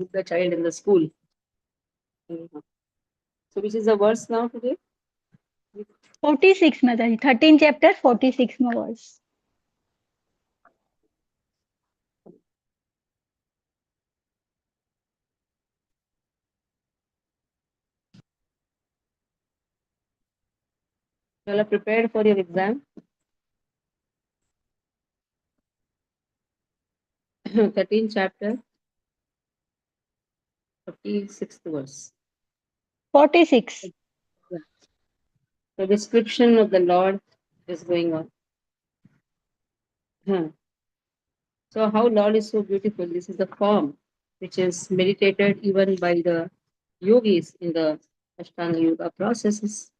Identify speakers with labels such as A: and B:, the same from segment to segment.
A: put the child in the school. So which is the verse now today?
B: 46 Mataji. 13 chapter 46 verse.
A: You all are prepared for your exam? 13th chapter, 46th verse.
B: 46.
A: Yeah. The description of the Lord is going on. So how Lord is so beautiful. This is the form which is meditated even by the yogis in the Ashtanga Yoga processes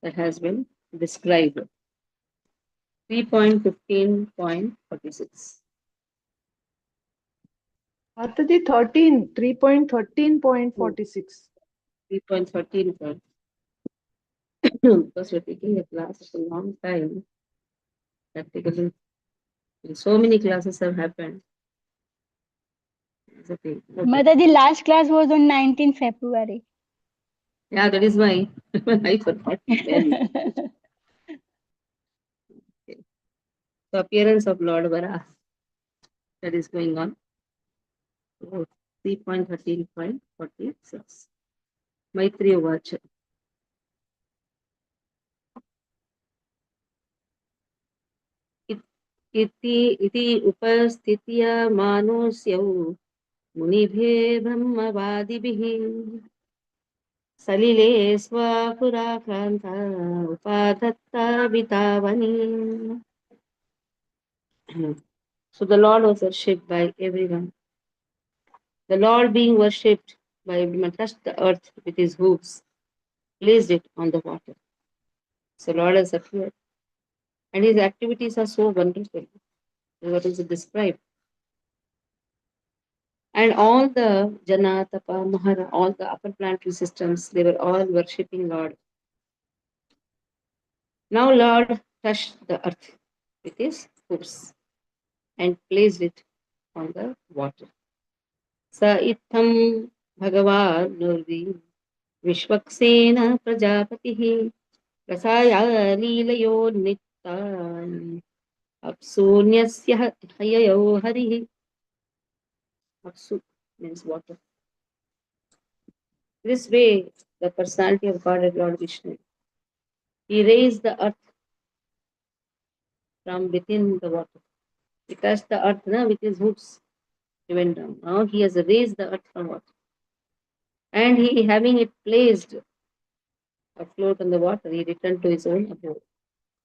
A: that has been described. 3.15.46.
C: Mataji 3.13.46.
A: 3.13. Because we're taking a class for a long time, practically so many classes have happened. It's okay.
B: Mataji, last class was on 19 February.
A: Yeah, that is why I forgot. Then the appearance of Lord Vara that is going on. 3.13.46. Maitri Uvacha. इति उपस्थित्य मानोऽस्यौ मुनिभिः ब्रह्मवादिभिः सलिले स्वापुराक्रान्ता उपादत्ता वितावनी. So the Lord was worshipped by everyone. The Lord being worshipped by everyone touched the earth with his hooves, placed it on the water. So Lord has appeared. And his activities are so wonderful. What is it described? And all the Jana, Tapa, Mahara, all the upper planetary systems, they were all worshipping Lord. Now Lord touched the earth with his hooves and placed it on the water. Sa itham Bhagavan Nurvi Vishwaksena Prajapatihi Rasaya Lilayo Nittan Apsunyasya Hayayo Harihi. Apsu means water. This way, the personality of God, Lord Vishnu, he raised the earth from within the water. He touched the earth with his hooves. He went down. Now he has raised the earth from water. And he, having it placed afloat on the water, he returned to his own abode.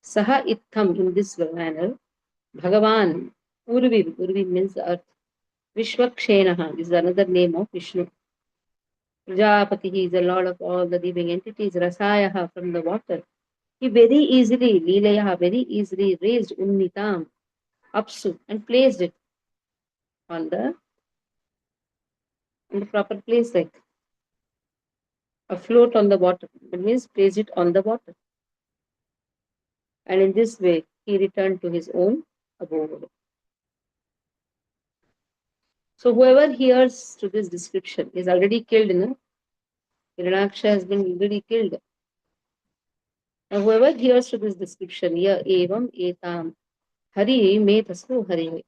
A: Saha itham, in this manner, Bhagavan, Urvi means the earth. Vishwakshenaha, this is another name of Vishnu. Prajapati, he is the lord of all the living entities. Rasayaha, from the water. He very easily, Leelayaha, very easily raised Unnitam, Apsu, and placed it on the proper place, like afloat on the water. It means place it on the water. And in this way, he returned to his own abode. So whoever hears to this description is already killed. Hiranaksha has been already killed. Now whoever hears to this description, ya evam etam hari me tasu hari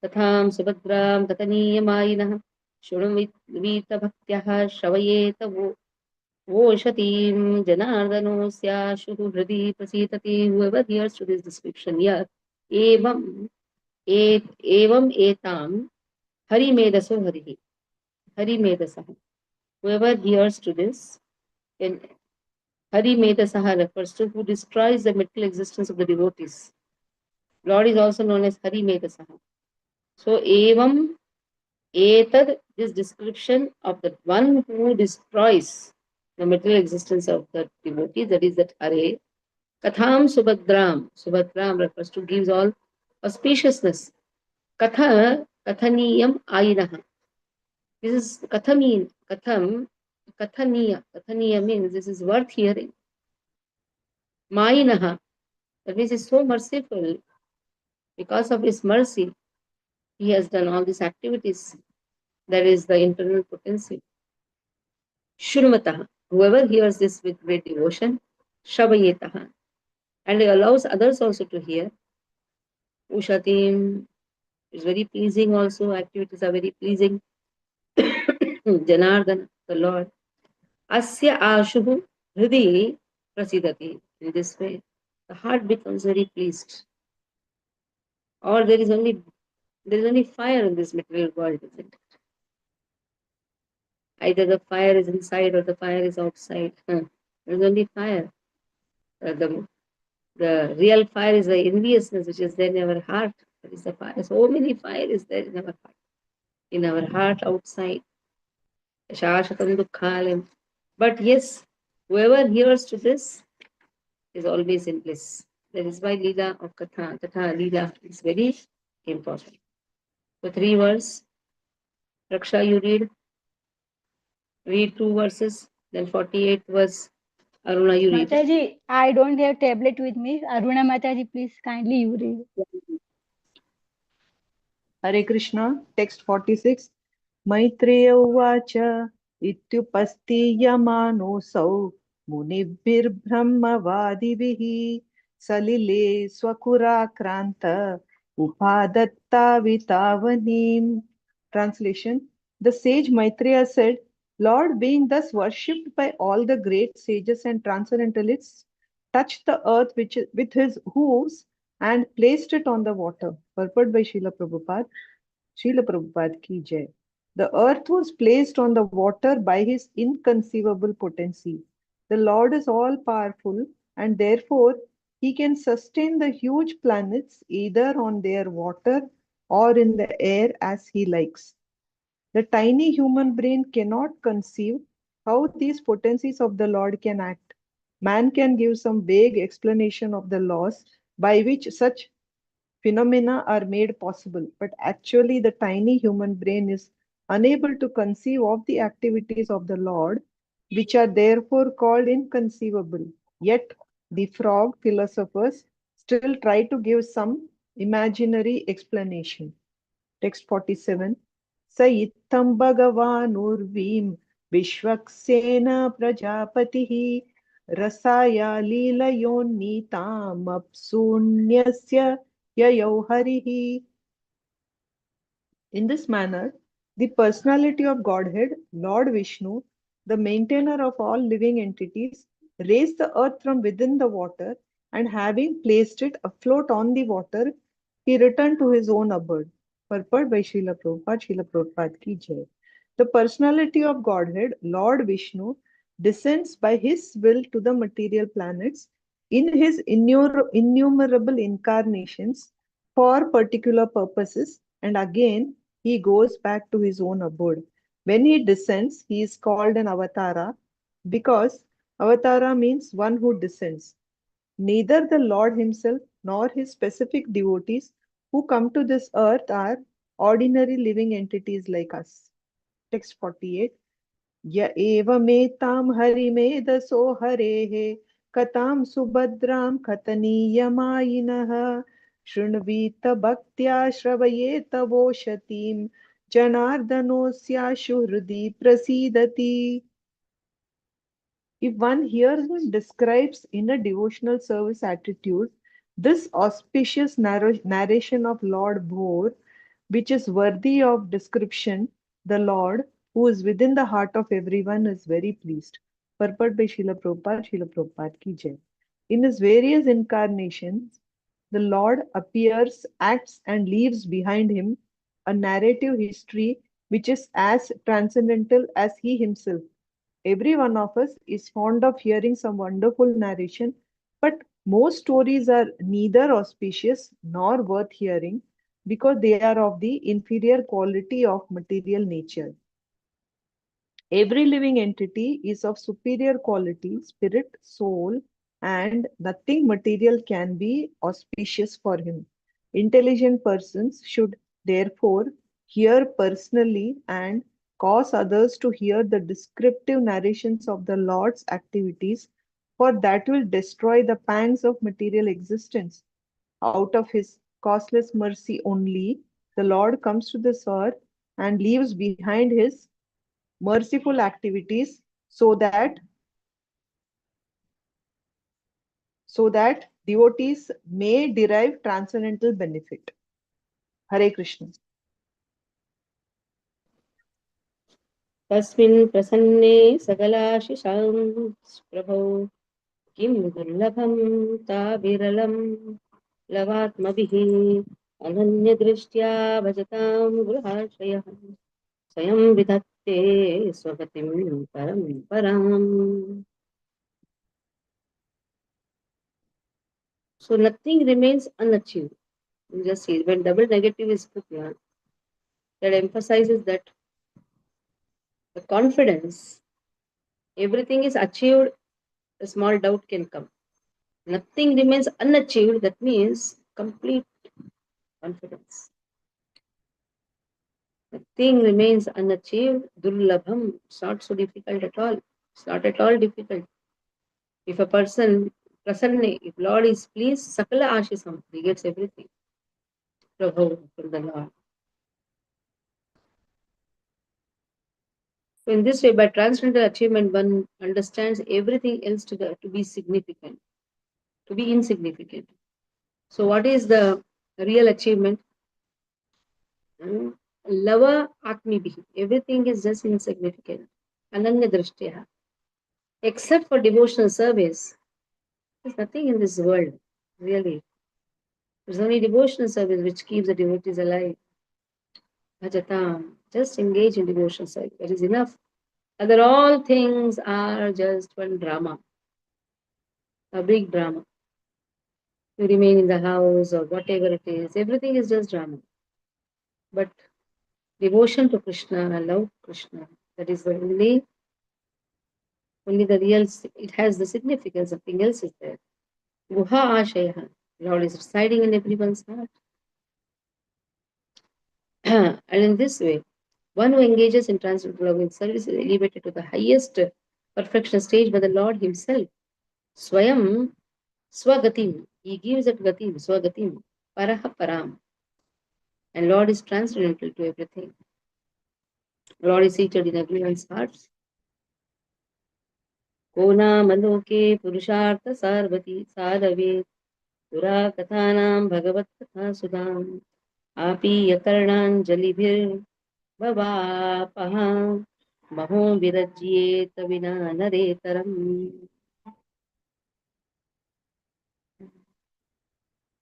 A: tatham subhadram tataniyamainah shunumvita bhaktyah shravayeta Voshatim Janardano Syashu Hridi Prasitati. Whoever hears to this description, yeah, Evam Etam Hari Medaso Harihi. Hari Medasaha. Whoever hears to this, then Hari Medasaha refers to who destroys the material existence of the devotees. Lord is also known as Hari Medasaha. So Evam Etad, this description of the one who destroys the material existence of the devotee, that is that Hare. Katham Subhadram. Subhadram refers to gives all auspiciousness. Katha Kathaniyam Ainaha. This is Kathamin. Kathaniya. Kathaniya means this is worth hearing. Mainaha. That means is so merciful. Because of his mercy, he has done all these activities. That is the internal potency. Shurmataha. Whoever hears this with great devotion, Shravayetaha. And it allows others also to hear. Ushatim is very pleasing also. Activities are very pleasing. Janardana, the Lord. Asya ashuhu hridi prasidati. In this way, the heart becomes very pleased. Or there is only fire in this material world, isn't it? Either the fire is inside or the fire is outside. There's only fire. The real fire is the enviousness which is there in our heart. That is the fire. So many fire is there in our heart. In our heart, outside. Shashakam dukhalim. But yes, whoever hears to this is always in bliss. That is why Leela of Katha, Leela is very important. So 3 verses. Raksha, you read 2 verses. Then 48 verse. Aruna, you read.
B: Mataji, I don't have tablet with me. Aruna Mataji, please kindly you read.
C: Hare Krishna, text 46. Maitreya uvacha ityupastiyamanosau munibhirbrahmavadivihi salile swakurakranta upadatta vitavanim. Translation. The sage Maitreya said, Lord, being thus worshipped by all the great sages and transcendentalists, touched the earth with his hooves and placed it on the water. Purport by Srila Prabhupada ki jai. The earth was placed on the water by his inconceivable potency. The Lord is all powerful and therefore he can sustain the huge planets either on their water or in the air as he likes. The tiny human brain cannot conceive how these potencies of the Lord can act. Man can give some vague explanation of the laws by which such phenomena are made possible, but actually the tiny human brain is unable to conceive of the activities of the Lord, which are therefore called inconceivable. Yet the frog philosophers still try to give some imaginary explanation. Text 47. Saittam Bhagavanurvim Vishwaksena Prajapatihi Rasaya Leelayonnitam Apsunyasya Yayau Harihi. In this manner, the personality of Godhead, Lord Vishnu, the maintainer of all living entities, raised the earth from within the water, and having placed it afloat on the water, he returned to his own abode. Purport by Srila Prabhupada ki jai. The personality of Godhead, Lord Vishnu, descends by his will to the material planets in his innumerable incarnations for particular purposes, and again he goes back to his own abode. When he descends, he is called an avatara because avatara means one who descends. Neither the Lord himself nor his specific devotees who come to this earth are ordinary living entities like us. Text 48. Ya evametam harimedaso harehe katam subhadram kataniyamayinaha शृण्वीत भक्त्या श्रवयेत वोशतीं जनार्दनोऽस्याशु हृदि प्रसीदति. If one hears and describes in a devotional service attitude this auspicious narration of Lord Bhor, which is worthy of description, the Lord, who is within the heart of everyone, is very pleased. Purport by Srila Prabhupada ki jai. In his various incarnations, the Lord appears, acts, and leaves behind him a narrative history which is as transcendental as he himself. Every one of us is fond of hearing some wonderful narration, but most stories are neither auspicious nor worth hearing because they are of the inferior quality of material nature. Every living entity is of superior quality, spirit, soul, and nothing material can be auspicious for him. Intelligent persons should therefore hear personally and cause others to hear the descriptive narrations of the Lord's activities, for that will destroy the pangs of material existence. Out of his causeless mercy only, the Lord comes to this earth and leaves behind his merciful activities so that devotees may derive transcendental benefit. Hare Krishna.
A: तस्मिन् प्रसन्ने सकलाशिषां प्रभो किं दुर्लभं ताविरलं लवात्मभिः अनन्यदृष्ट्या भजतां गृहाश्रयः स्वयं विधत्ते स्वगतिं परं पराम्. So nothing remains unachieved. You just see when double negative is put here, that emphasizes that the confidence, everything is achieved, a small doubt can come. Nothing remains unachieved, that means complete confidence. Nothing remains unachieved, durlabham, it's not so difficult at all. It's not at all difficult. If a person, prasanne, if Lord is pleased, sakala ashisam, he gets everything. Prabhu, from the Lord. So in this way, by transcendental achievement, one understands everything else to be significant, to be insignificant. So what is the real achievement? Lava atmibhi. Everything is just insignificant. Ananya drishtiya. Except for devotional service, there's nothing in this world, really. There's only devotional service which keeps the devotees alive. Bhajatam. Just engage in devotional service. That is enough. Other all things are just one drama, a big drama. You remain in the house or whatever it is, everything is just drama. But devotion to Krishna, love Krishna, that is the only the real, it has the significance, nothing else is there. Guha Ashaya, Lord is residing in everyone's heart. And in this way, one who engages in transcendental loving service is elevated to the highest perfection stage by the Lord Himself. Swayam Swagatim, He gives it Gatim, Swagatim, Paraha Param. And Lord is transcendental to everything. Lord is seated in everyone's hearts. को नामलोके पुरुषार्थ सार्वती साधवे पुरा कथानां भगवत् कथा सुधाम् आपीय कर्णाञ्जलिभिर्भवापः महो विरज्येत विना नरेतरम्.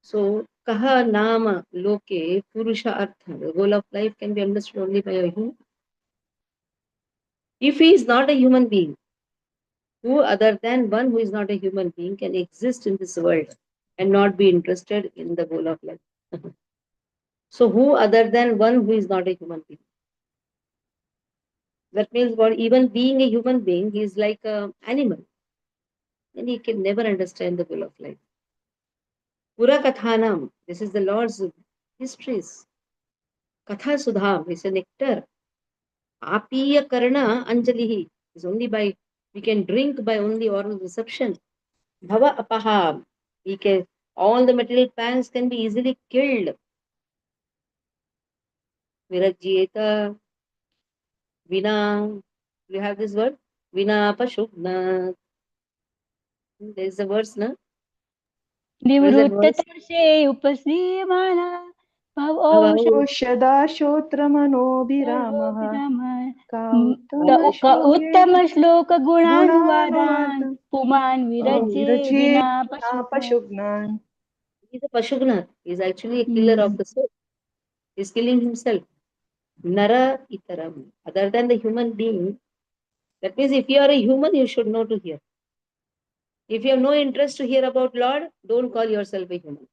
A: So kaha nama loke purusha artha. The goal of life can be understood only by a human. If he is not a human being, who other than one who is not a human being can exist in this world and not be interested in the goal of life? So who other than one who is not a human being? That means what, even being a human being, he is like an animal. And he can never understand the goal of life. Pura Kathanam, this is the Lord's histories. Katha Sudham is a nectar. Apiya Karna Anjalihi is only by, we can drink by only oral reception. Bhava Apaha, we can, all the material pangs can be easily killed. Virajyeta, Vina, you have this word? Vina Pashubna. There is a verse, no? What is that verse?
B: निवृत्ततर्षे उपश्रीयमाणा भवौषध
C: शोषदाशोत्रमनोभिरामः का
B: उत्तमश्लोकगुणानुवादान्
C: गुणानुवाद
B: पुमान् विरचे
C: विरचे
B: विना
C: पशुघ्नान्.
A: He is a Pashugnath. He is actually a killer of the soul. He is killing himself. Nara itaram. Other than the human being, that means if you are a human, you should know to hear. If you have no interest to hear about Lord, don't call yourself a human.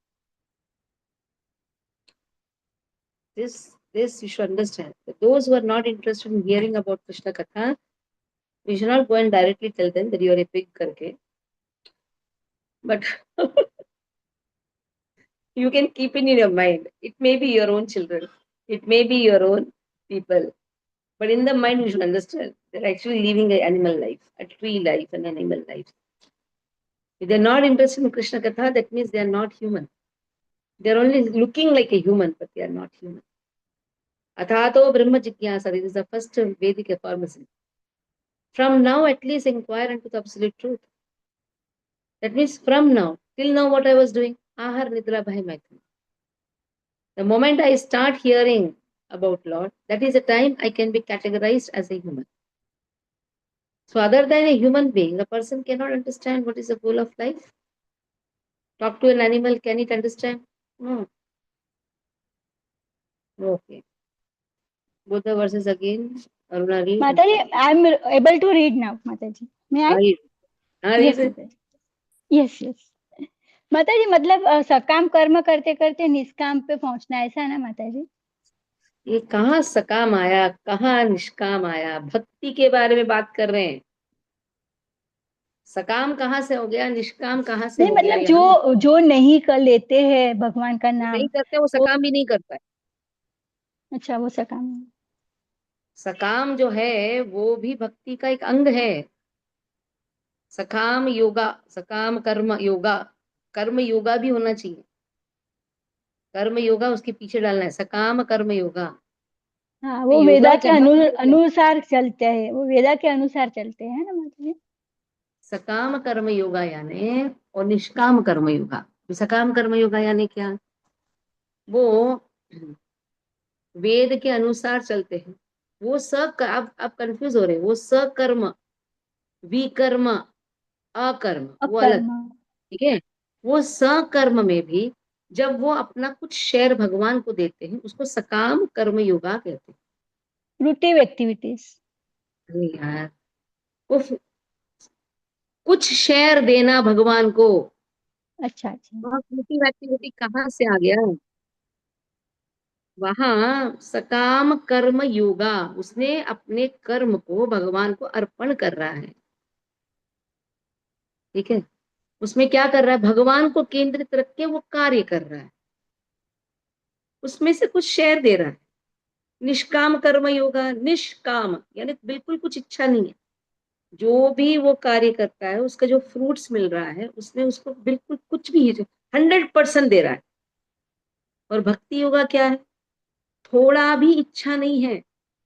A: This you should understand. That those who are not interested in hearing about Krishna Katha, we should not go and directly tell them that you are a pig karke. But you can keep it in your mind. It may be your own children. It may be your own people. But in the mind, you should understand they're actually living an animal life, a tree life, an animal life. If they're not interested in Krishna Katha, that means they are not human. They're only looking like a human, but they are not human. Athato Brahma Jigyasa. This is the first Vedic affirmation. From now, at least inquire into the absolute truth. That means from now, till now, what I was doing? Ahar Nidra Bhai Maitri. The moment I start hearing about Lord, that is the time I can be categorized as a human. So, other than a human being, a person cannot understand what is the goal of life. Talk to an animal, can it understand? No. Okay. Both the verses again. Aruna, read.
B: Mataji, I'm able to read now, Mataji. May I?
A: Read.
B: Yes,
A: Read.
B: Mataji. Yes, yes. माताजी मतलब सकाम कर्म करते करते निष्काम पे पहुंचना, ऐसा है ना माताजी?
A: ये कहाँ सकाम आया, कहाँ निष्काम आया? भक्ति के बारे में बात कर रहे हैं। सकाम कहाँ से हो गया, निष्काम कहाँ से
B: नहीं
A: हो गया?
B: मतलब
A: यहाँ
B: जो नहीं कर लेते हैं भगवान का
A: जो
B: नाम
A: नहीं करते वो
B: वो,
A: सकाम भी नहीं करता है।
B: अच्छा वो सकाम है।
A: सकाम जो है वो भी भक्ति का एक अंग है। सकाम योगा, सकाम कर्म योगा, कर्म योगा भी होना चाहिए। कर्म योगा उसके पीछे डालना है, सकाम कर्म योगा।
B: हाँ
A: तो
B: वो वेदा
A: योगा
B: के
A: क्या भक्ति हो गया?
B: अनुसार चलते हैं, वो वेदा के अनुसार चलते हैं ना माताजी?
A: सकाम कर्म योगा यानी और निष्काम कर्म योगा। सकाम कर्म योगा यानी क्या? वो वेद के अनुसार चलते हैं। वो आप कंफ्यूज हो रहे हैं। वो सकर्म, विकर्म, अकर्म वो अलग,
B: अकर्म,
A: ठीक है। वो सकर्म में भी जब वो अपना कुछ शेयर भगवान को देते हैं उसको सकाम कर्म योगा कहते हैं।
B: रूटिव एक्टिविटीज।
A: अरे यार, वो कुछ शेयर देना भगवान को,
B: अच्छा अच्छा।
A: वहां क्रिएटिव एक्टिविटी कहाँ से आ गया? वहां सकाम कर्म योगा, उसने अपने कर्म को भगवान को अर्पण कर रहा है, ठीक है। उसमें क्या कर रहा है? भगवान को केंद्रित रख के वो कार्य कर रहा है, उसमें से कुछ शेयर दे रहा है। निष्काम कर्म योगा, निष्काम यानी बिल्कुल कुछ इच्छा नहीं है। जो भी वो कार्य करता है उसका जो फ्रूट्स मिल रहा है उसमें उसको बिल्कुल कुछ भी 100% दे रहा है। और भक्ति योगा क्या है? थोड़ा भी इच्छा नहीं है,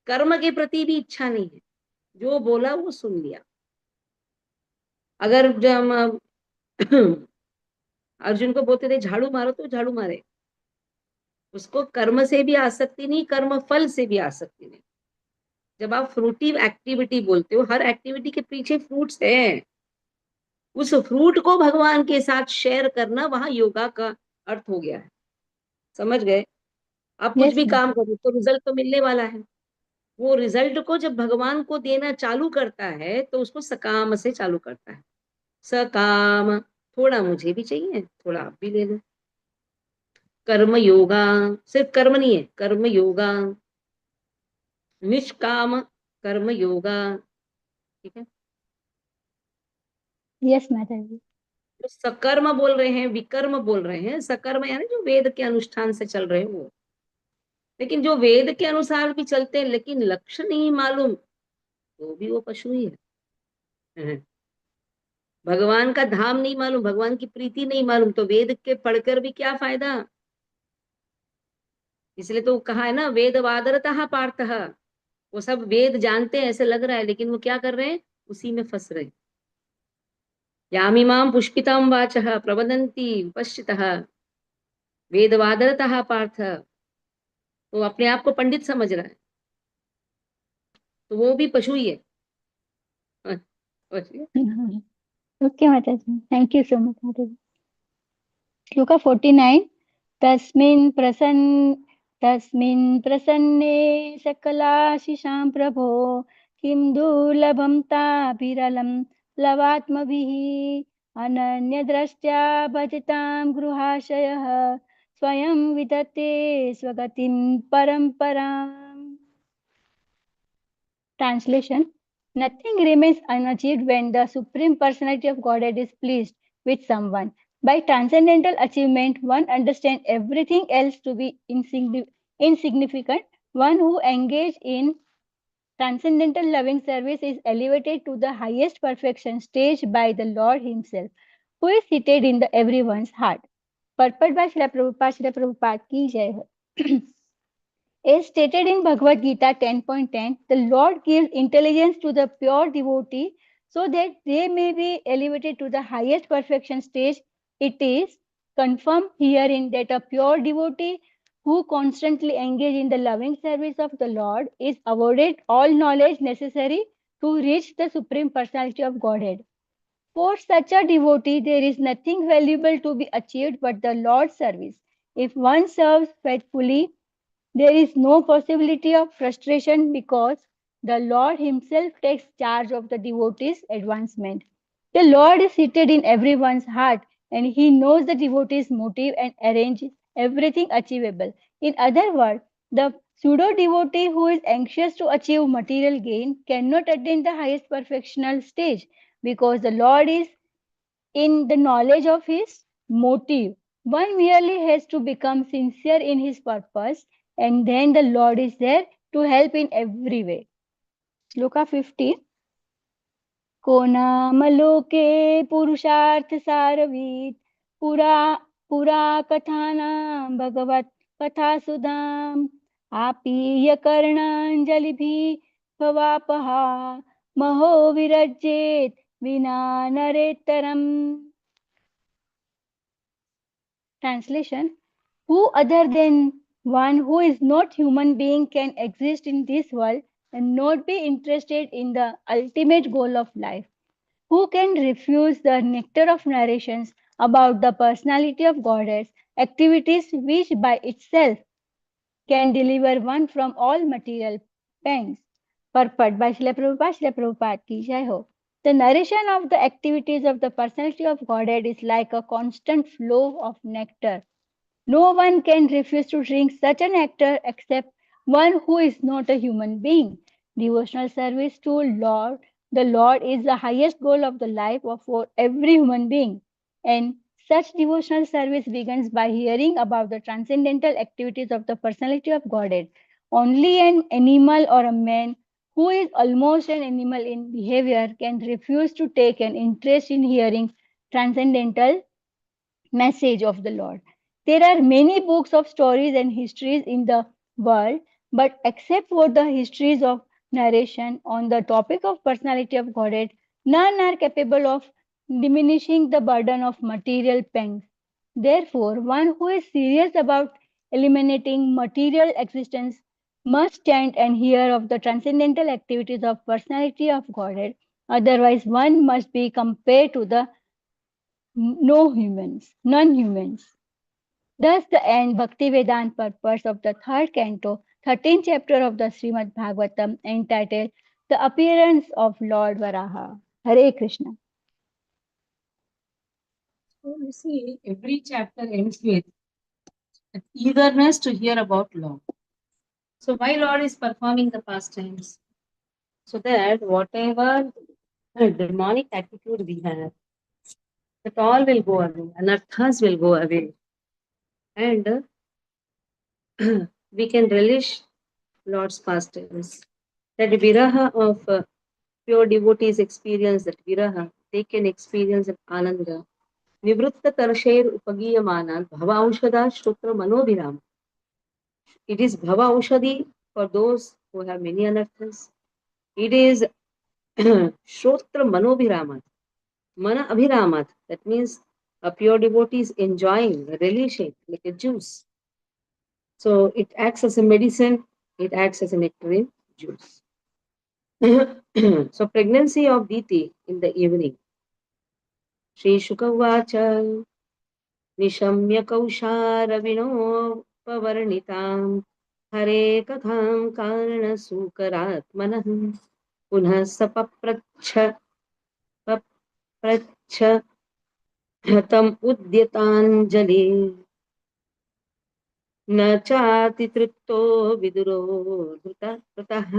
A: कर्म के प्रति भी इच्छा नहीं है, जो बोला वो सुन लिया। अगर जब हम अर्जुन को बोलते थे झाड़ू मारो तो झाड़ू मारे, उसको कर्म से भी आसक्ति नहीं, कर्म फल से भी आसक्ति नहीं। जब आप फ्रूटिव एक्टिविटी बोलते हो, हर एक्टिविटी के पीछे फ्रूट्स है, उस फ्रूट को भगवान के साथ शेयर करना वहां योगा का अर्थ हो गया है। समझ गए? आप कुछ
B: यस
A: भी काम
B: माताजी।
A: करो तो रिजल्ट तो मिलने वाला है। वो रिजल्ट को जब भगवान को देना चालू करता है तो उसको सकाम से चालू करता है। सकाम, थोड़ा मुझे भी चाहिए, थोड़ा आप भी ले लो। कर्म योगा, सिर्फ कर्म नहीं है, कर्म योगा, निष्काम कर्म योगा, ठीक है।
B: यस माताजी।
A: जो सकर्म बोल रहे हैं, विकर्म बोल रहे हैं, सकर्म यानी जो वेद के अनुष्ठान से चल रहे हैं वो। लेकिन जो वेद के अनुसार भी चलते हैं लेकिन लक्ष्य नहीं मालूम, तो भी वो पशु ही है। भगवान का धाम नहीं मालूम, भगवान की प्रीति नहीं मालूम, तो वेद के पढ़कर भी क्या फायदा? इसलिए तो कहा है ना, वेद वादरतः पार्थः। वो सब वेद जानते हैं ऐसे लग रहा है, लेकिन वो क्या कर रहे हैं? उसी में फंस रहे हैं। यामिमाम पुष्पितां वाचः प्रवदन्ति विपश्चितः वेदवादरतः पार्थ। तो अपने आप को पंडित समझ रहा है, तो वो भी पशु ही है।
B: ओके माताजी, थैंक यू सो मच माताजी। श्लोका 49। तस्मिन् प्रसन्ने सकलाशिषां प्रभो किं दुर्लभं ताभिरलं लवात्मभिः अनन्यद्रष्ट्या भजतां गृहाशयः स्वयं विदते स्वगतिं परम्पराम्। Translation: Nothing remains unachieved when the Supreme Personality of Godhead is pleased with someone. By transcendental achievement, one understands everything else to be insignificant. One who engages in transcendental loving service is elevated to the highest perfection staged by the Lord Himself, who is seated in the everyone's heart. Purport by Srila Prabhupada, Srila Prabhupada ki jai ho. As stated in Bhagavad Gita 10.10, the Lord gives intelligence to the pure devotee so that they may be elevated to the highest perfection stage. It is confirmed herein that a pure devotee who constantly engages in the loving service of the Lord is awarded all knowledge necessary to reach the Supreme Personality of Godhead. For such a devotee, there is nothing valuable to be achieved but the Lord's service. If one serves faithfully, there is no possibility of frustration because the Lord Himself takes charge of the devotee's advancement. The Lord is seated in everyone's heart and He knows the devotee's motive and arranges everything achievable. In other words, the pseudo devotee who is anxious to achieve material gain cannot attain the highest perfectional stage because the Lord is in the knowledge of his motive. One merely has to become sincere in his purpose, and then the Lord is there to help in every way. Shloka 50. को नामलोके पुरुषार्थसारवीत् पुरा पुरा कथानां भगवत् कथासुधाम् आपीय कर्णाञ्जलिभिः भवापहा महो विरज्येत् विना नरेतरम्. Translation: who other than one who is not human being can exist in this world and not be interested in the ultimate goal of life? Who can refuse the nectar of narrations about the personality of Godhead, activities which by itself can deliver one from all material pangs? Purport by Srila Prabhupada ki jai ho. The narration of the activities of the personality of Godhead is like a constant flow of nectar. No one can refuse to drink such a nectar except one who is not a human being. Devotional service to Lord, the Lord is the highest goal of the life of for every human being. And such devotional service begins by hearing about the transcendental activities of the personality of Godhead. Only an animal or a man who is almost an animal in behavior can refuse to take an interest in hearing transcendental message of the Lord. There are many books of stories and histories in the world, but except for the histories of narration on the topic of personality of Godhead, none are capable of diminishing the burden of material pangs. Therefore, one who is serious about eliminating material existence must stand and hear of the transcendental activities of personality of Godhead. Otherwise, one must be compared to the non-humans. Thus, the end Bhakti Vedanta purpose of the third canto, 13th chapter of the Srimad Bhagavatam, entitled The Appearance of Lord Varaha. Hare Krishna.
A: So you see, every chapter ends with an eagerness to hear about Lord. So why Lord is performing the pastimes? So that whatever demonic attitude we have, that all will go away, anarthas will go away, and we can relish Lord's pastimes. That viraha of pure devotees experience, that viraha, they can experience that ananda. Nivritta tarshair upagiyamana bhava aushada shrutra manoviram. It is bhava aushadi for those who have many anarthas. It is shrotra manoviram. Mana abhiramat, that means a pure devotee is enjoying, relishing like a juice. So it acts as a medicine, it acts as a nectarine juice. So pregnancy of Diti in the evening. Shri Shukavacha Nishamya Kausharabhinopavarnitam Hare Katham Karana Sukaratmanah Punha Sapapracha Papracha Tam Udyatanjali न चाति तृप्तो विदुरो धृतः.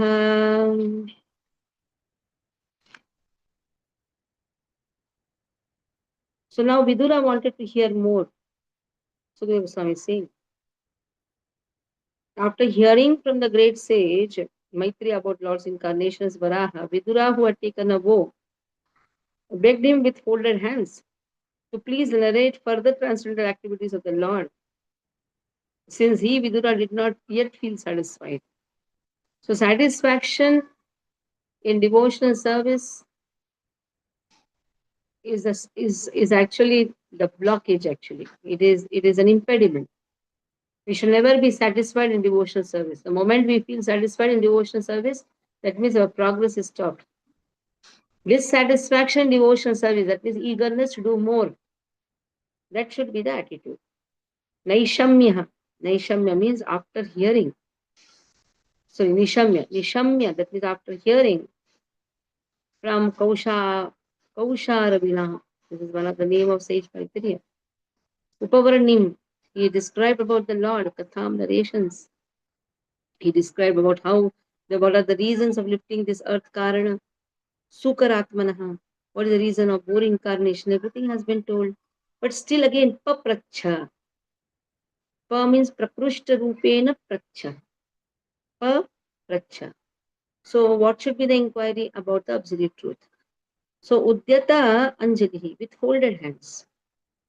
A: So now Vidura wanted to hear more. Sukadeva Swami is saying, after hearing from the great sage Maitri about Lord's incarnation as Varaha, Vidura, who had taken a vow, begged him with folded hands to please narrate further transcendental activities of the Lord. since he, Vidura, did not yet feel satisfied. So, satisfaction in devotional service is actually the blockage. Actually, it is an impediment. We should never be satisfied in devotional service. The moment we feel satisfied in devotional service, that means our progress is stopped. Dissatisfaction in devotional service, that means eagerness to do more. That should be the attitude. Naishamya. Naishamya means after hearing. So Nishamya, that means after hearing from Kausharavina. This is one of the name of sage Maitreya. Upavaranim, he described about the Lord, Katham narrations. He described about what are the reasons of lifting this earth Karana, Sukaratmanaha, what is the reason of more incarnation, everything has been told. But still again, Papracha. Pa means Prakrushta Rupena Pracha. Papracha. So what should be the inquiry about the absolute truth? So Udyata Anjalihi, with folded hands.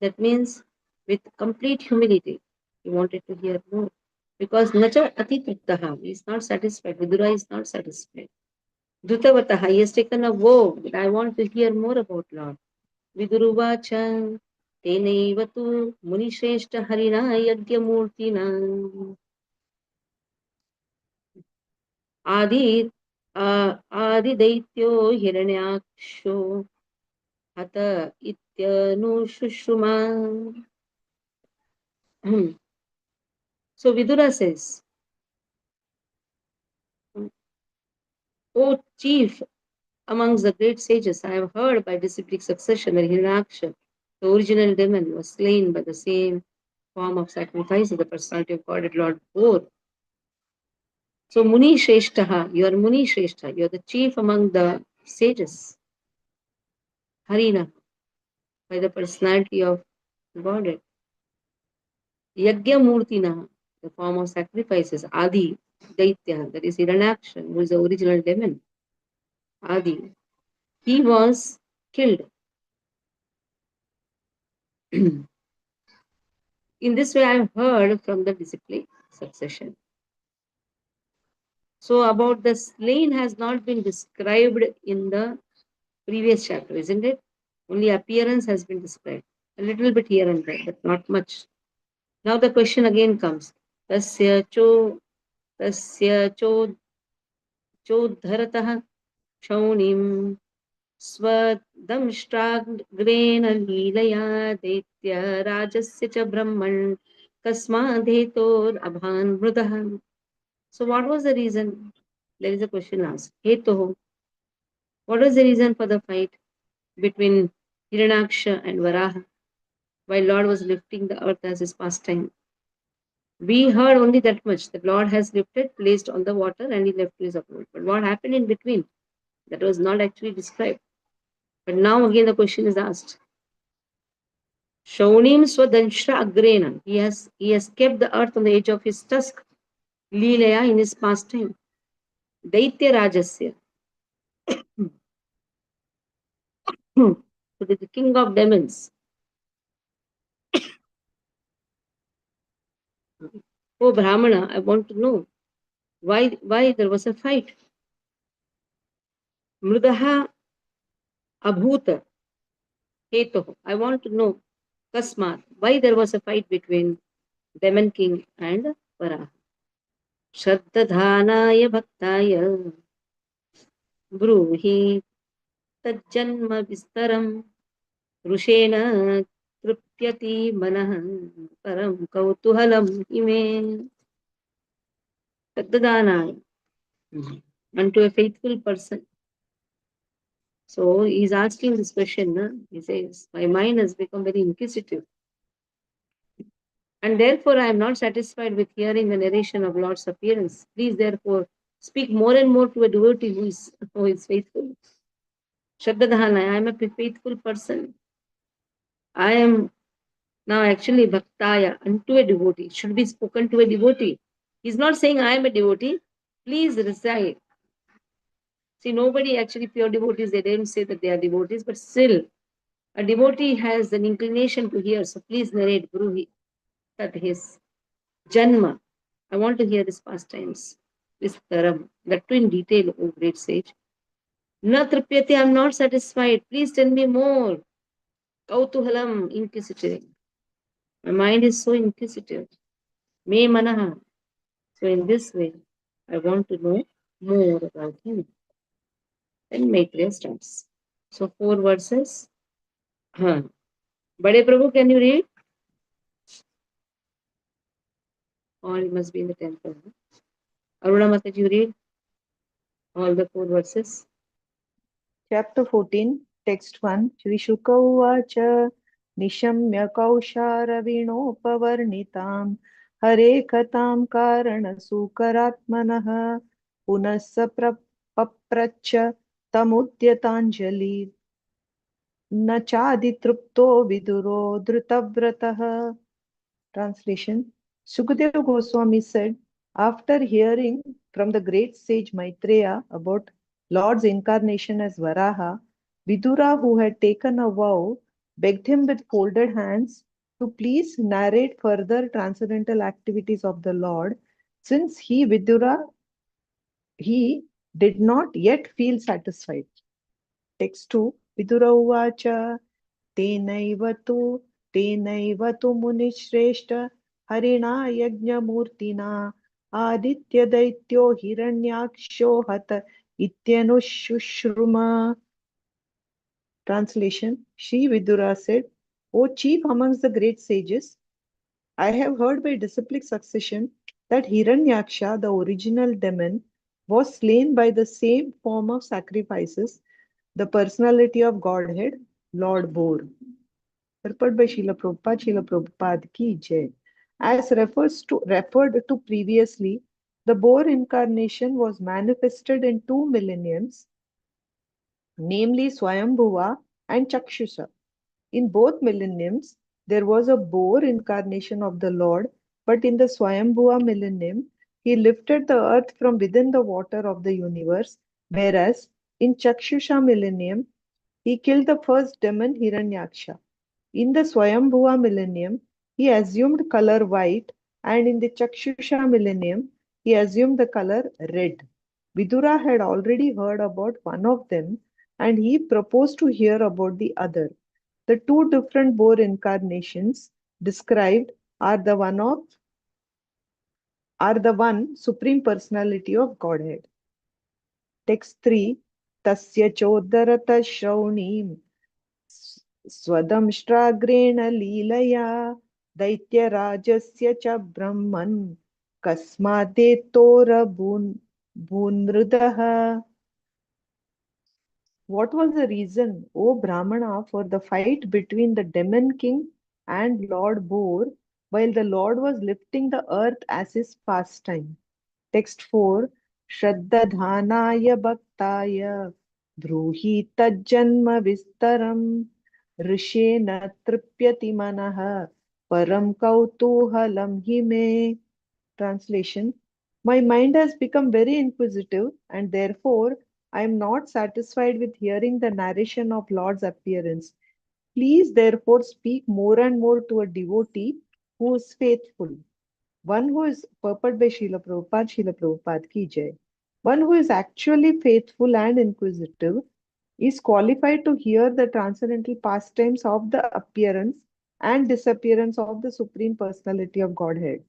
A: That means with complete humility. He wanted to hear more. Because Nacha Atitriktaha, he is not satisfied. Vidura is not satisfied. Dhrutavataha, he has taken a vow that I want to hear more about Lord. Viduruvacha, Tenaivatu, Munishreshta Harina Yagyamurtina. Adi Adi Hiranyaksho Hata Ityanushushuma. So Vidura says, O chief amongst the great sages, I have heard by disciplic succession that Hiranyaksha, the original demon, was slain by the same form of sacrifice that the personality of God, Lord, bore. So Muni Shreshtaha, you are Muni Shrestha, you are the chief among the sages. Harina, by the personality of Godhead. Yagya Murtina, the form of sacrifices. Adi, Daitya, that is Hiranyaksha, who is the original demon. Adi. He was killed. In this way, I have heard from the disciplic succession. So, about the slain has not been described in the previous chapter, isn't it? Only appearance has been described. A little bit here and there, but not much. Now the question again comes. Tasya chodharatah shaunim स्वदंष्ट्राग्रेण लीलया दैत्य राजस्य च ब्रह्मन् कस्माद्धेतोरभान् मृदः. So what was the reason? There is a question asked. Hetoh. What was the reason for the fight between Hiranyaksha and Varaha while Lord was lifting the earth as his pastime? We heard only that much. The Lord has lifted, placed on the water, and he left to his abode. But what happened in between? That was not actually described. But now again the question is asked. Shaunim Swadansha Agrena. He has kept the earth on the edge of his tusk. Leelaya in his pastime. Daitya Rajasya. So the king of demons. Oh Brahmana, I want to know why there was a fight. Mrudaha Abhuta Hetoh. I want to know Kasmat, why there was a fight between Demon King and Varaha. Shraddhadhanaya Bhaktaya Bruhi Tajjanma Vistaram Rushena Tripyati Manah Param Kautuhalam Ime Shraddhadhanaya unto a faithful person. So he's asking this question. He says, my mind has become very inquisitive. And therefore, I am not satisfied with hearing the narration of Lord's appearance. Please, therefore, speak more and more to a devotee who is faithful. Shraddhadhana, I am a faithful person. I am now actually bhaktaya, unto a devotee. It should be spoken to a devotee. He's not saying I am a devotee. Please recite. See, nobody actually pure devotees, they don't say that they are devotees, but still, a devotee has an inclination to hear. So please narrate, Guru, that his. Janma. I want to hear this pastimes. Vistaram. That too in detail, O great sage. Na tripyate, I am not satisfied. Please tell me more. Kautuhalam, inquisitive. My mind is so inquisitive. Me manaha. So in this way, I want to know more about him. Then Maitreya starts. So 4 verses. Huh. Bade Prabhu, can you read? Or it must be in the temple. Aruna Mataji, you read all the 4 verses.
C: Chapter 14, Text 1, Shri Shuka Uvacha Nishamya Kausharavinopavarnitam Hare Katam Karana Sukaratmanah Punasa Papracha Tamudyatanjali Nachaditrupto Viduro Dhrutavratah. Translation. Sukadeva Goswami said, after hearing from the great sage Maitreya about Lord's incarnation as Varaha, Vidura, who had taken a vow, begged him with folded hands to please narrate further transcendental activities of the Lord, since he, Vidura, he did not yet feel satisfied. Text 2. Vidura Uvacha तेनैव तु मुनिश्रेष्ठ हरिणा यज्ञमूर्तिना आदित्यदैत्यो हिरण्याक्षो हत इत्यनुशुश्रुमा. Translation. Sri Vidura said, O chief amongst the great sages, I have heard by disciplic succession that Hiranyaksha, the original demon, was slain by the same form of sacrifices, the personality of Godhead, Lord bore. Purport by Srila Prabhupada ki jai. As referred to previously, the boar incarnation was manifested in 2 millenniums, namely Swayambhuva and Chakshusha. In both millenniums, there was a boar incarnation of the Lord, but in the Swayambhuva millennium, he lifted the earth from within the water of the universe, whereas in Chakshusha millennium, he killed the first demon Hiranyaksha. In the Swayambhuva millennium, he assumed color white, and in the Chakshusha millennium, he assumed the color red. Vidura had already heard about one of them, and he proposed to hear about the other. The two different boar incarnations described are the one Supreme Personality of Godhead. Text 3. Tasya choddarata shravnim स्वदंष्ट्राग्रेण लीलया दैत्यराजस्य च ब्रह्मन् कस्मादेतोरभून्मृदः. What was the reason, O Brahmana, for the fight between the demon king and Lord Boar while the Lord was lifting the earth as his pastime? Text 4. Shraddadhanaya bhaktaya bruhi tajjanma vistaram rishena tripyati manah param kautuhalam hime. Translation. My mind has become very inquisitive, and therefore I am not satisfied with hearing the narration of Lord's appearance. Please therefore speak more and more to a devotee who is faithful. One who is purport by Srila Prabhupada ki jai. One who is actually faithful and inquisitive is qualified to hear the transcendental pastimes of the appearance and disappearance of the Supreme Personality of Godhead.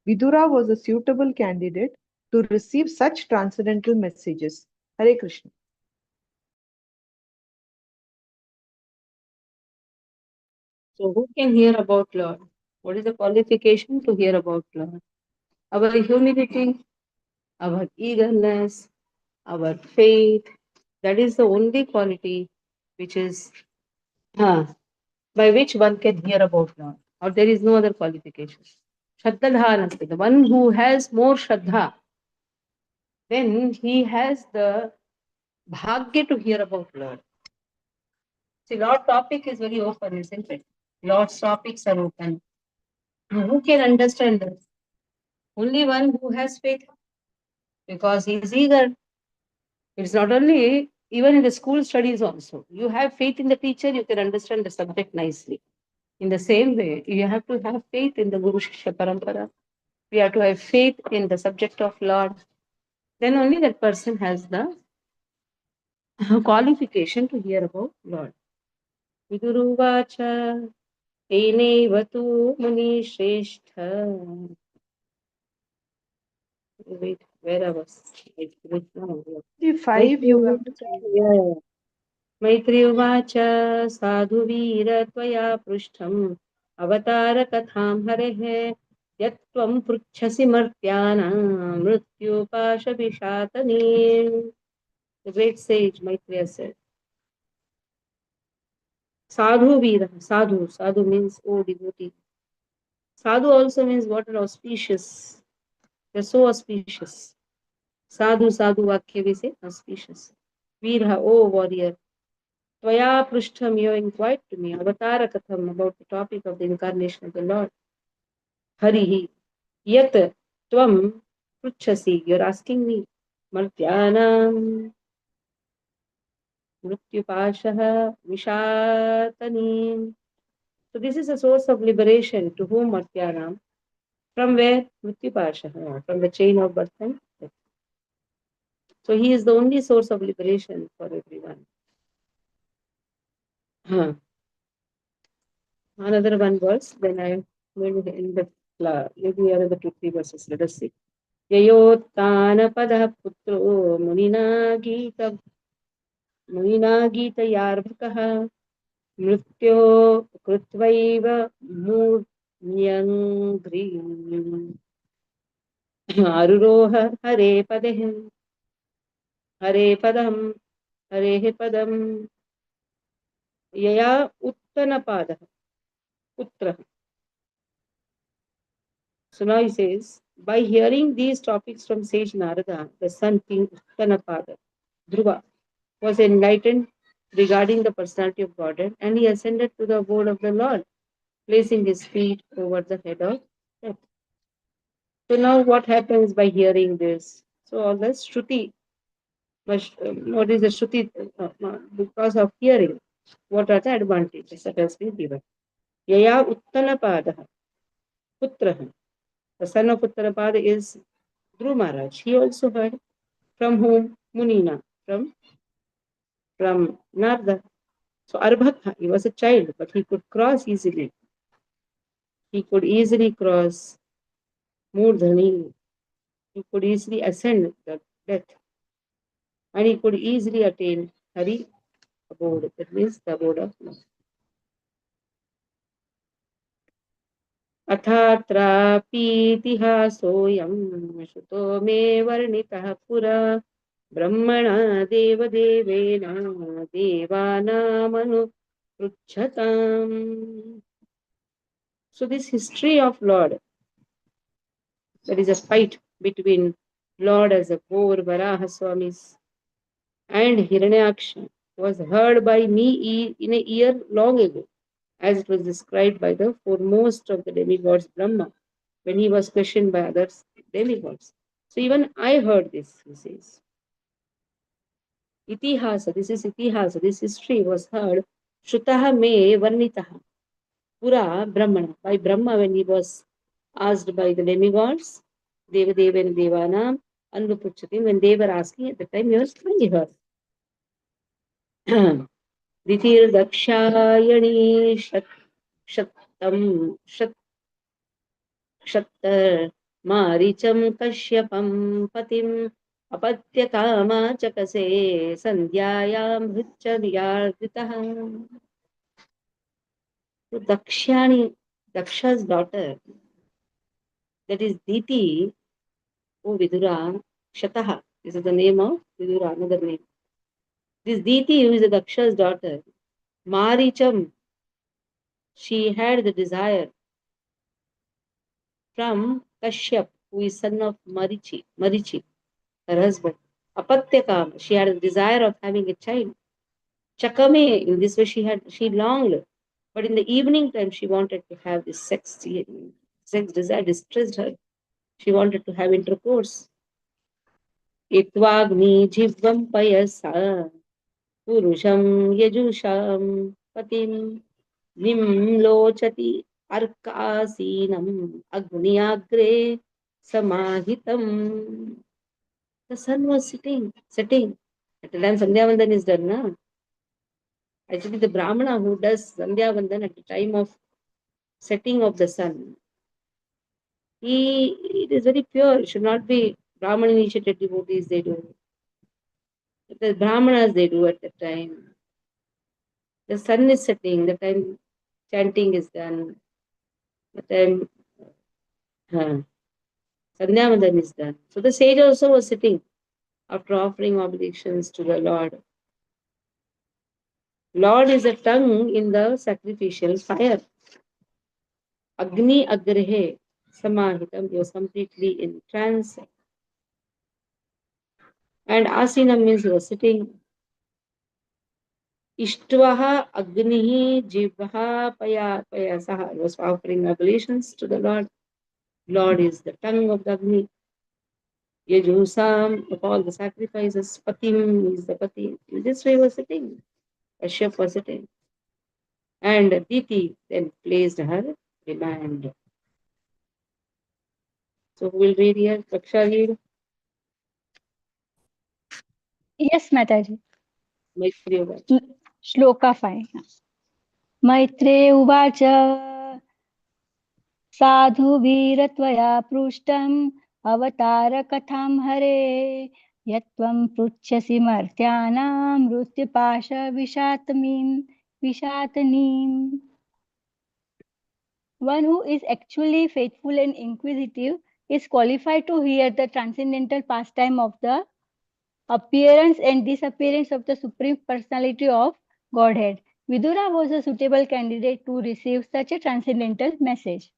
C: Vidura was a suitable candidate to receive such transcendental messages. Hare Krishna.
A: So who can hear about Lord? What is the qualification to hear about Lord? Our humility, our eagerness, our faith, that is the only quality which is by which one can hear about Lord. Or there is no other qualification. Shraddhadhanasti, the one who has more Shraddha, then he has the bhagya to hear about Lord. See, Lord's topic is very open, isn't it? Lord's topics are open. Who can understand this? Only one who has faith, because he is eager. It's not only, even in the school studies also. You have faith in the teacher, you can understand the subject nicely. In the same way, you have to have faith in the Guru Shishya Parampara. We have to have faith in the subject of Lord. Then only that person has the qualification to hear about Lord. Viduruvacha eneva tu muni shrestha. Wait, where I was?
C: The five you have to
A: Yeah. मैत्री उवाच साधुवीर त्वया पृष्ठम् अवतारकथां हरेः यत्त्वं पृच्छसि मर्त्यानां मृत्युपाशविशातनीम्. The great sage Maitreya said, Sadhu Veera, Sadhu, Sadhu means oh devotee. Sadhu also means what are auspicious. They're so auspicious. Sadhu, Sadhu Vakya we say auspicious. Veera, oh warrior. Tvaya Prishtham, you inquired to me, Avatara Katham, about the topic of the incarnation of the Lord. Harihi, Yat Tvam Pruchasi, you're asking me, Martyanam Mrityupashaha Vishatanim. So this is a source of liberation to whom Martyanam? From where? Mrityupashaha, from the chain of birth and death. So he is the only source of liberation for everyone. Another one verse, then I am going to end the maybe another 2-3 verses. Let us see. ययोत्तानपदः पुत्रो मुनिना गीतयार्भकः मृत्यो कृत्वैव मूर्ध्यङ्घ्रीम् आरुरोह हरे पदम् यया उत्तनपादः पुत्रः. So now he says, by hearing these topics from sage Narada, the son King Uttanapada, Dhruva, was enlightened regarding the personality of Godhead, and he ascended to the abode of the Lord, placing his feet over the head of death. So now what happens by hearing this? So all the Shruti, what is the Shruti? Because of hearing, what are the advantages that has been given? Yaya Uttanapada, Putraha. The son of Uttanapada is Dhruv Maharaj. He also heard from whom? Munina, from Narada. So Arbhaka, he was a child, but he could cross easily. He could easily cross Murdhani. He could easily ascend the death. And he could easily attain Hari abode. That means the abode of Lord. अथात्रापीतिहासोऽयं श्रुतो मे वर्णितः पुरा ब्रह्मणा देवदेवेन देवानामनुपृच्छताम्. So this history of Lord, that is a fight between Lord as a boar, Varaha Swamis, and Hiranyaksha, was heard by me in a year long ago, as it was described by the foremost of the demigods, Brahma, when he was questioned by other demigods. So even I heard this, he says. Itihasa, this history was heard, Shrutaha me Varnitaha, Pura Brahmana, by Brahma when he was asked by the demigods, Devadeva and Devanam, Anupuchatim, when they were asking at the time, he was telling her. Ditir Dakshayani Shattam Shattar Maricham Kashyapam Patim Apatya Kama Chakase Sandhyayam Hrichadiyarditaha. Dakshani, Daksha's daughter, that is Diti, O Vidura, Shataha. This is the name of Vidura, another name. This Diti, who is the Daksha's daughter, Maricham, she had the desire from Kashyap, who is son of Marichi, her husband. Apatyakam, she had a desire of having a child. Chakame, in this way she longed. But in the evening time, she wanted to have this sex desire distressed her. She wanted to have intercourse. Itvagni jivvam payasa purusham yajusham patim nimlochati arkasinam agniagre Samahitam. The sun was setting. At the time Sandhya Vandan is done, na? Actually, the Brahmana who does Sandhya Vandan at the time of setting of the sun, it is very pure. It should not be Brahman initiated devotees, they do. The Brahmanas, they do at the time. The sun is setting, the time chanting is done, the time Sandhya Vandan is done. So the sage also was sitting after offering obligations to the Lord. Lord is a tongue in the sacrificial fire. Agni Agrehe Samahitam, he was completely in trance. And Asinam means he was sitting. Ishtvaha Agnihi Jivha Payasaha, he was offering oblations to the Lord. Lord is the tongue of the Agni. Yajusam, of all the sacrifices, Patim is the Pati. In this way he was sitting. Kashyap was sitting. And Diti then placed her demand. So we'll read here. Raksha read.
B: Yes, Mataji.
A: Maitri Uvacha.
B: Shloka 5. Maitre Uvacha Sadhu Veera Tvaya Prushtam Avatara Katham Hare Yatvam Pruchyasi Martyanam Mrutyapasha Vishatanim. One who is actually faithful and inquisitive is qualified to hear the transcendental pastime of the appearance and disappearance of the Supreme Personality of Godhead. Vidura was a suitable candidate to receive such a transcendental message.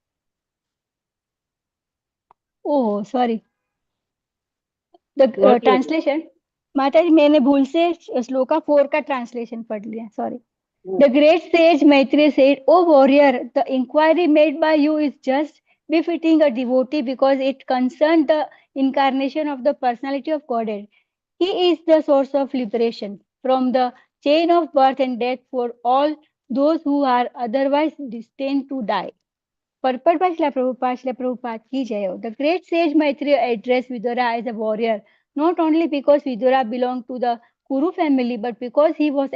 B: Oh, sorry. The
A: What you
B: translation, माताजी मैंने भूल से श्लोका 4 का translation पढ़ लिया. Sorry. The great sage Maitreya said, "O warrior, the inquiry made by you is just befitting a devotee because it concerns the incarnation of the personality of Godhead. He is the source of liberation from the chain of birth and death for all those who are otherwise destined to die." Purport by Srila Prabhupada ki jai ho. The great sage Maitreya addressed Vidura as a warrior, not only because Vidura belonged to the Kuru family, but because he was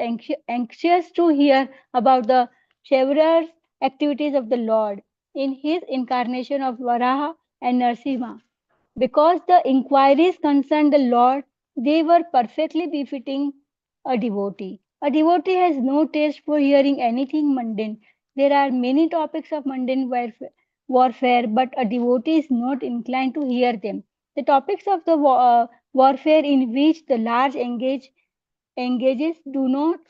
B: anxious to hear about the chivalrous activities of the Lord in his incarnation of Varaha and Narsimha. Because the inquiries concerned the Lord, they were perfectly befitting a devotee. A devotee has no taste for hearing anything mundane. There are many topics of mundane warfare, but a devotee is not inclined to hear them. The topics of the warfare in which the large engages do not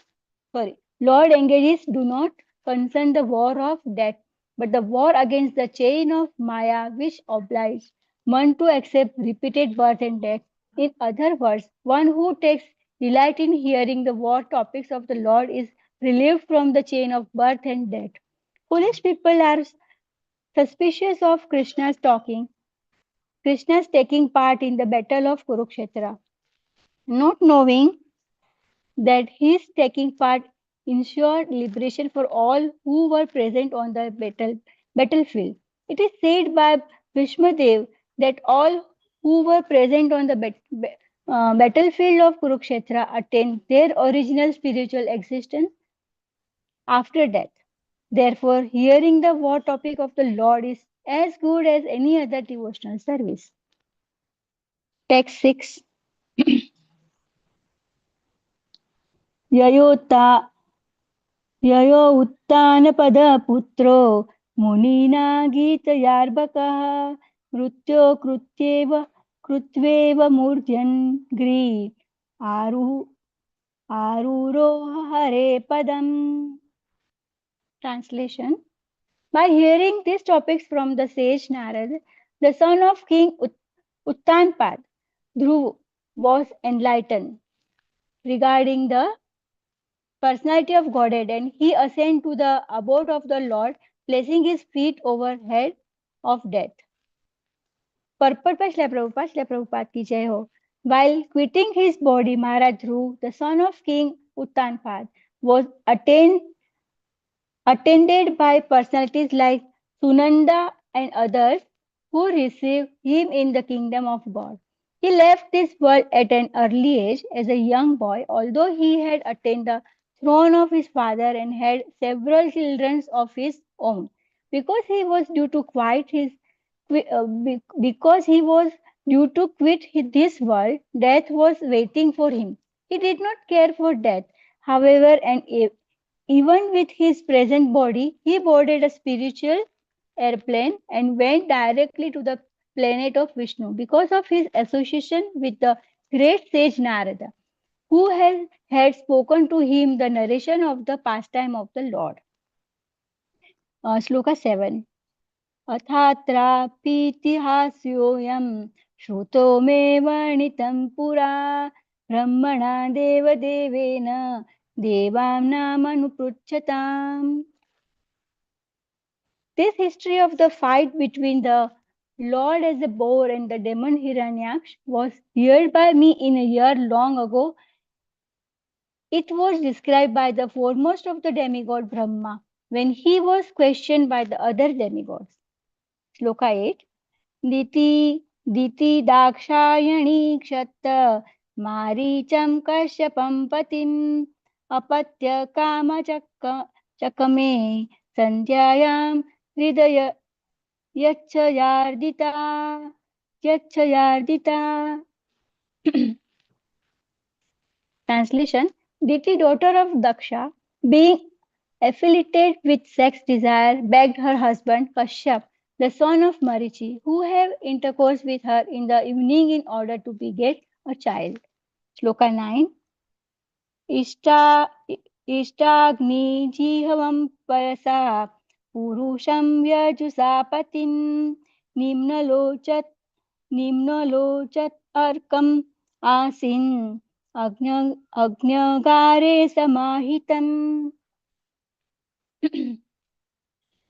B: Lord engages do not concern the war of death, but the war against the chain of Maya which obliges one to accept repeated birth and death. In other words, one who takes delight in hearing the war topics of the Lord is relieved from the chain of birth and death. Foolish people are suspicious of Krishna's taking part in the battle of Kurukshetra, not knowing that his taking part ensured liberation for all who were present on the battlefield. It is said by Bhishmadev that all who were present on the battlefield of Kurukshetra attained their original spiritual existence after death. Therefore, hearing the war topic of the Lord is as good as any other devotional service. Text 6. Yayota ययो उत्तानपदपुत्रो मुनिना गीतयार्भकः मृत्यो कृत्वेव मूर्ध्यन् आरूरोह Hare padam. Translation. By hearing these topics from the sage Narad, the son of King Uttanpad, Dhruv was enlightened regarding the personality of Godhead, and he ascended to the abode of the Lord, placing his feet over head of death. Purport by Srila Prabhupada ki jai ho. While quitting his body, Maharaj Dhruv, the son of King Uttanpad, was attended by personalities like Sunanda and others. who received him in the kingdom of God. He left this world at an early age as a young boy, although he had attained the throne of his father and had several children of his own. Because he was due to quit his because he was due to quit this world, death was waiting for him. He did not care for death, however, and even with his present body, he boarded a spiritual airplane and went directly to the planet of Vishnu because of his association with the great sage Narada, who had spoken to him the narration of the pastime of the Lord. Sloka 7. अथात्रापीतिहास्योऽयं श्रुतो मे वर्णितं पुरा ब्रह्मणा देवदेवेन देवानामनुपृच्छताम्. This history of the fight between the Lord as a boar and the demon Hiranyaksh was heard by me in a year long ago. It was described by the foremost of the demigod Brahma when he was questioned by the other demigods. Sloka 8. दिति दाक्षायणी क्षत्त मारीचं कश्यपं पतिम् अपत्य कामचकमे सन्ध्यायां हृदय यच्छयार्दिता यच्छयार्दिता. Translation: Diti, daughter of Daksha, being affiliated with sex desire, begged her husband Kashyap, the son of Marichi, who have intercourse with her in the evening in order to beget a child. Shloka 9. इष्टाग्नि जिह्वं Parsa पुरुषं व्यजुषा पतिं निम्नलोचत् निम्नलोचत् अर्कम् आसीन् अग्न्यगारे समाहितम्.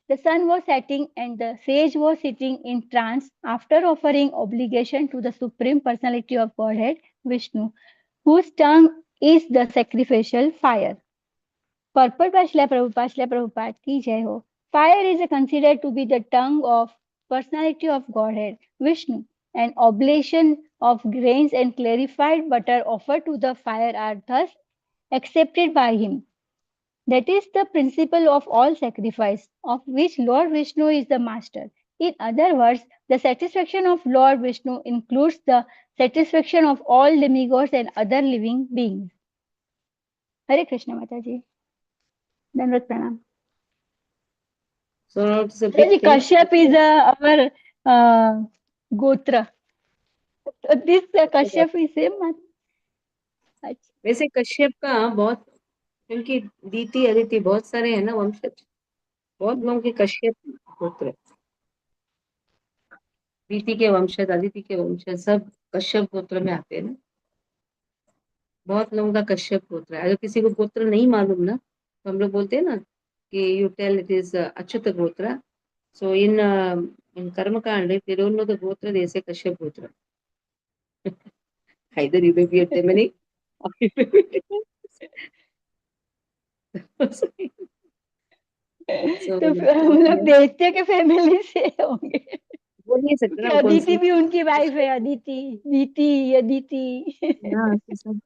B: The sun was setting and the sage was sitting in trance after offering obligation to the Supreme Personality of Godhead, Vishnu, whose tongue is the sacrificial fire. Purport by Srila Prabhupada ki jai ho. Fire is considered to be the tongue of Personality of Godhead, Vishnu. An oblation of grains and clarified butter offered to the fire are thus accepted by him. That is the principle of all sacrifice, of which Lord Vishnu is the master. In other words, the satisfaction of Lord Vishnu includes the satisfaction of all demigods and other living beings. Hare Krishna Mataji. Dandavat Pranam.
A: So it's a
B: Mataji,
A: big thing.
B: Kashyap is our Gotra. This Kashyap is same.
A: वैसे कश्यप का बहुत, क्योंकि दीति अदिति बहुत सारे हैं ना वंशज, बहुत लोगों के कश्यप गोत्र है। दीति के वंशज, अदिति के वंशज सब कश्यप गोत्र में आते हैं ना। बहुत लोगों का कश्यप गोत्र है। अगर किसी को गोत्र नहीं मालूम ना, तो हम लोग बोलते हैं ना कि you tell it is Achyut gotra. So इन कर्मकांड दे डोंट नो द गोत्र, दे से कश्यप गोत्र. either you may be a Temani or you may be so
B: तो हम लोग देखते के फैमिली से होंगे.
A: बोल नहीं सकते ना कौन
B: अदिति
A: सी.
B: भी उनकी वाइफ है, अदिति, दीति, अदिति.
A: हाँ, सब.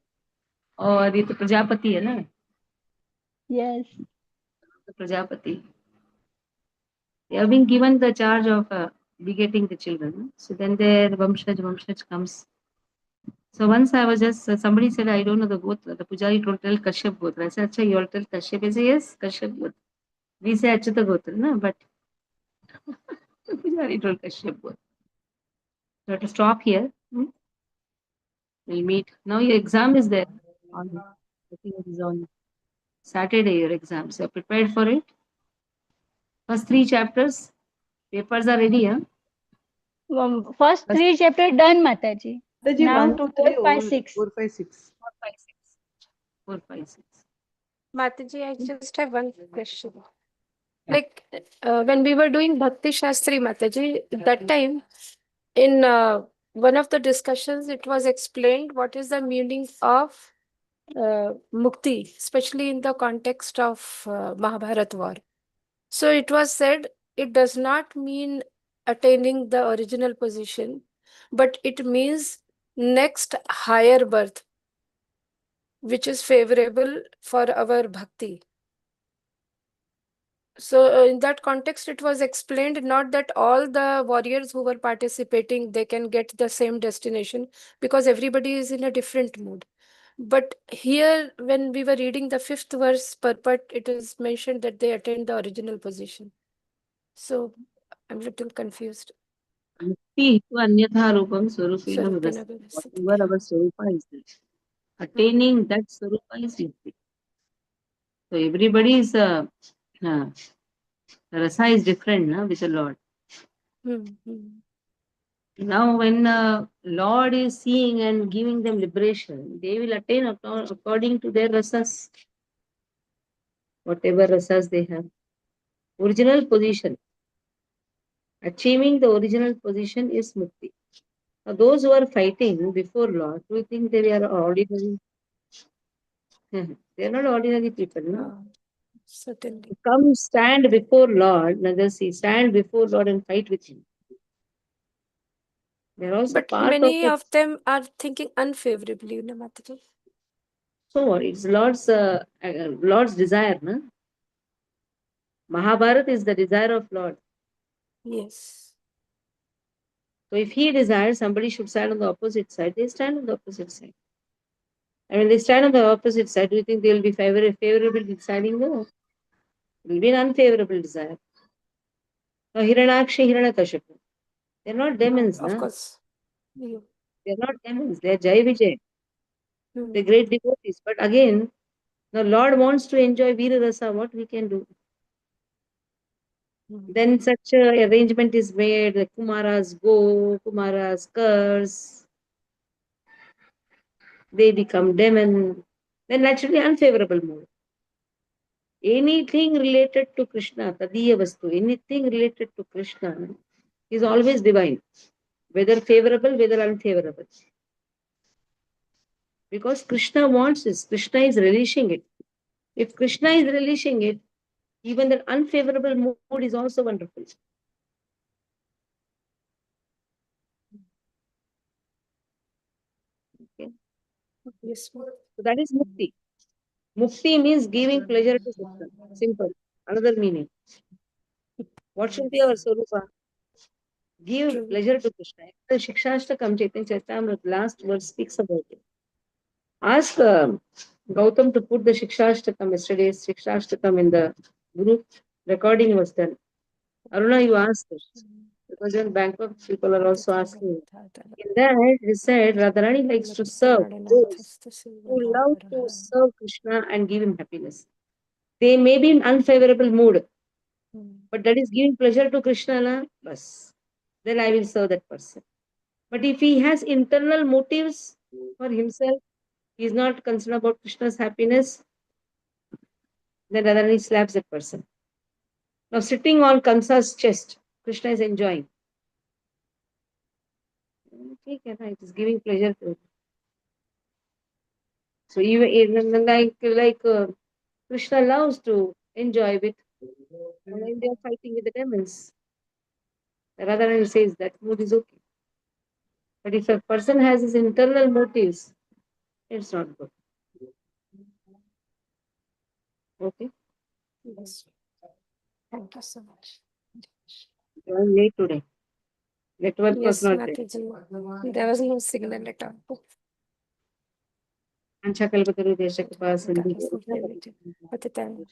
A: और ये तो प्रजापति है ना.
B: Yes.
A: तो Prajapati. They have been given the charge of begetting the children. So then their Vamshaj comes. So once I was just, somebody said, I don't know the Gotra. The Pujari told, tell Kashyap Gotra. I said, Acha, you all tell Kashyap. I said, yes, Kashyap Gotra. We say Achyuta Gotra, no? But the Pujari told Kashyap Gotra. So I have to stop here. We'll meet. Now your exam is there. I think it is on Saturday, your exam. So prepared for it. First 3 chapters. Papers are ready, huh?
B: First 3 chapter done, Mataji.
C: Mataji,
B: Now
C: 1, 2, 3,
B: 4, 5, 6.
C: 4, 5, 6.
A: 4, 5, 6.
D: Mataji, I just have one question. Like when we were doing Bhakti Shastri, Mataji, that time in one of the discussions, it was explained what is the meaning of mukti, especially in the context of Mahabharat war. So it was said it does not mean attaining the original position, but it means next higher birth, which is favorable for our bhakti. So in that context, it was explained not that all the warriors who were participating, they can get the same destination, because everybody is in a different mood. But here, when we were reading the fifth verse purport, it is mentioned that they attained the original position. So I'm little confused.
A: Mukti tu anyatha rupam swarupena
D: Swarupena
A: vyavastita.
D: vyavastita.
A: Whatever our swarupa is there. Attaining that swarupa is mukti. So everybody's rasa is different with the Lord. Now, when Lord is seeing and giving them liberation, they will attain according to their rasas, whatever rasas they have. Original position. Achieving the original position is mukti. Now, those who are fighting before Lord, do you think they are ordinary? They are not ordinary people. No?
D: Certainly.
A: Come stand before Lord, Nagasi, stand before Lord and fight with Him. They are also
D: But
A: part
D: many
A: of
D: of them are thinking unfavorably, Mataji.
A: So what? It's Lord's desire, no? Mahabharata is the desire of Lord.
D: Yes.
A: So if He desires somebody should stand on the opposite side, they stand on the opposite side. And when they stand on the opposite side, do you think they will be favorable deciding? No. It will be an unfavorable desire. Now Hiranakshi, Hiranyakashipu, they're not demons,
D: Of
A: no?
D: course. Yeah.
A: They're not demons, they're Jai Vijay. They're great devotees. But again, the Lord wants to enjoy Veera Rasa, what we can do? Then such a arrangement is made, the Kumaras go, Kumaras curse, they become demon, then naturally unfavorable mood. Anything related to Krishna, Tadiya Vastu, anything related to Krishna is always divine, whether favorable, whether unfavorable. Because Krishna wants this, Krishna is relishing it. If Krishna is relishing it, even that unfavorable mood is also wonderful. Okay.
D: Yes.
A: So that is mukti. Mukti means giving pleasure to Krishna. Simple. Another meaning. What should be our Swarupa? Give
D: True.
A: pleasure to Krishna. The Shikshashtakam Chaitanya Charitamrita, last verse speaks about it. Ask Gautam to put the Shikshashtakam, yesterday's Shikshashtakam in the group. Recording was done. Aruna, you asked it. Because in Bangkok, people are also asking. In that, he said, Radharani likes to serve those who love to serve Krishna and give him happiness. They may be in unfavorable mood, but that is giving pleasure to Krishna, na? Bas. Then I will serve that person. But if he has internal motives for himself, he is not concerned about Krishna's happiness, then Radharani slaps that person. Now, sitting on Kamsa's chest, Krishna is enjoying. Okay, it is giving pleasure to him. So, even like Krishna loves to enjoy with, and when they are fighting with the demons, Radharani says that mood is okay. But if a person has his internal motives, it's not good. Okay.
D: Yes. Thank you so much.
A: You are late today. Network was
D: Yes,
A: not there.
D: Mataji. There was no signal at all.
A: Anchakalapatarudesha Kripaa Sindhu
D: That was not limited. But the time.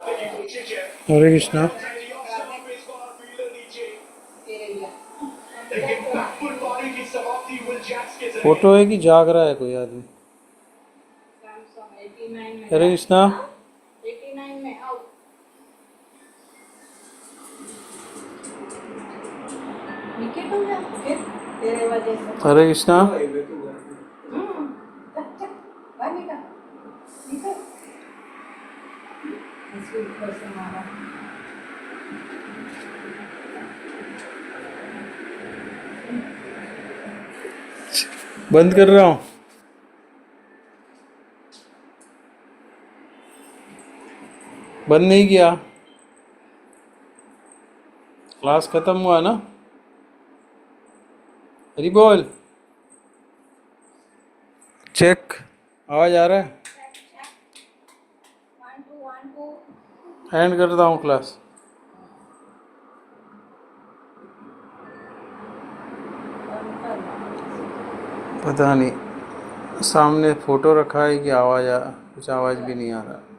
E: Hare Krishna. Photo है कि जाग रहा है कोई आदमी? हरे कृष्णा। हरे कृष्णा। बंद कर रहा हूँ। बंद नहीं किया। क्लास खत्म हुआ ना? हरी बोल। चेक। आवाज आ रहा है? एंड करता हूँ क्लास। पता नहीं सामने फोटो रखा है कि आवाज कुछ आवाज भी नहीं आ रहा।